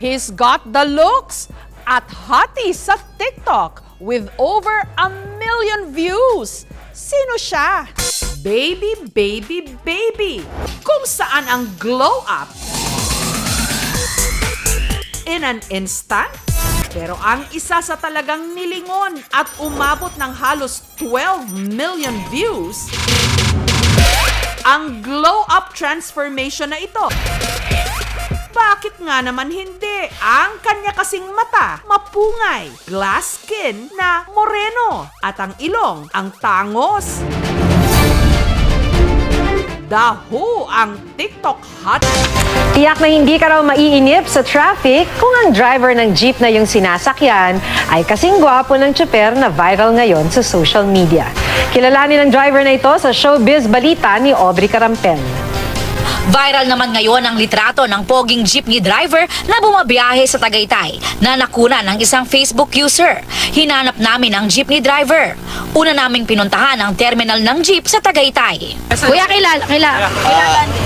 He's got the looks at hottie sa TikTok with over 1 million views. Sino siya? Baby, baby, baby. Kung saan ang glow up in an instant. Pero ang isa sa talagang nilingon at umabot ng halos 12 million views, ang glow up transformation na ito. Bakit nga naman hindi? Ang kanya kasing mata, mapungay, glass skin na moreno at ang ilong, ang tangos. Daho ang TikTok hot. Tiyak na hindi ka raw maiinip sa traffic kung ang driver ng jeep na yung sinasakyan ay kasing gwapo ng tsuper na viral ngayon sa social media. Kilalanin ang driver na ito sa Showbiz Balita ni Aubrey Carampel. Viral naman ngayon ang litrato ng poging jeepney driver na bumabiyahe sa Tagaytay na nakuna ng isang Facebook user. Hinanap namin ang jeepney driver. Una naming pinuntahan ang terminal ng jeep sa Tagaytay. Kuya,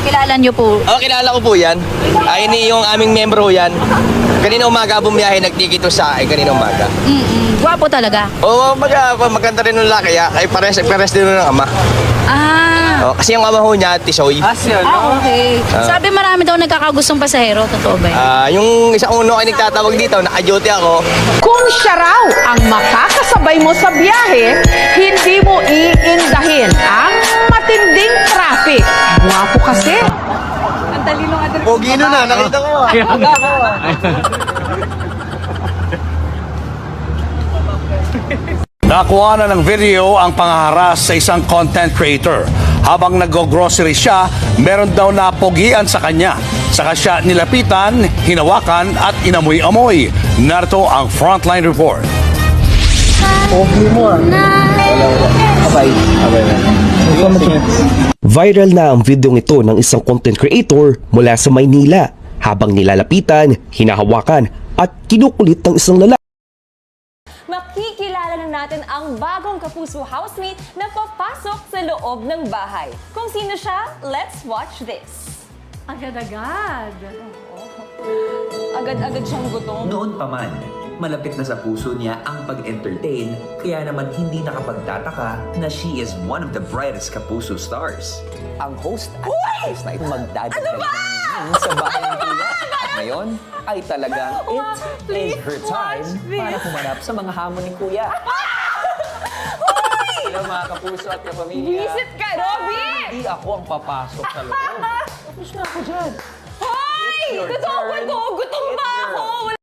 kilala niyo po? Oo, kilala ko po yan. Ini yung aming membro yan. Kanina umaga bumiyahe, nagtikito sa akin kanina umaga. Gwapo talaga. Oo, maganda rin ng laki. Ay, pares din ng ama. Ah, Kasi yung ama ho niya, Tisoy. okay. Sabi marami daw nagkakagustong pasahero. Totoo ba yun? Yung isang uno ay nagtatawag dito, naka-duty ako. Kung siya raw ang makakasabay mo sa biyahe, hindi mo iindahin ang matinding traffic. Guwapo kasi. Pogi nun na, nakita ko. Nakuha na ng video ang pangaharas sa isang content creator. Habang nag-grocery siya, meron daw na pogian sa kanya. Saka siya nilapitan, hinawakan at inamoy-amoy. Narito ang Frontline Report. Viral na ang videong ito ng isang content creator mula sa Maynila habang nilalapitan, hinahawakan at kinukulit ng isang lalaki. Makikilala na natin ang bagong Kapuso housemate na papasok sa loob ng bahay. Kung sino siya, let's watch this. Agad-agad. Agad-agad siyang gutom. Noon pa man, malapit na sa puso niya ang pag-entertain, kaya naman hindi nakapagtataka na she is one of the brightest Kapuso stars. Ang host at actress na ito magdadagdag sa bahay ng Kuya. Ngayon ay talagang it is her time para humanap sa mga hamon ni Kuya. Hello mga kapuso at kapamilya. Visit ka, Robby! Hindi ako ang papasok sa loob. Tapos na ako dyan. Hoy! Totoo ba ito? Gutom ba ako?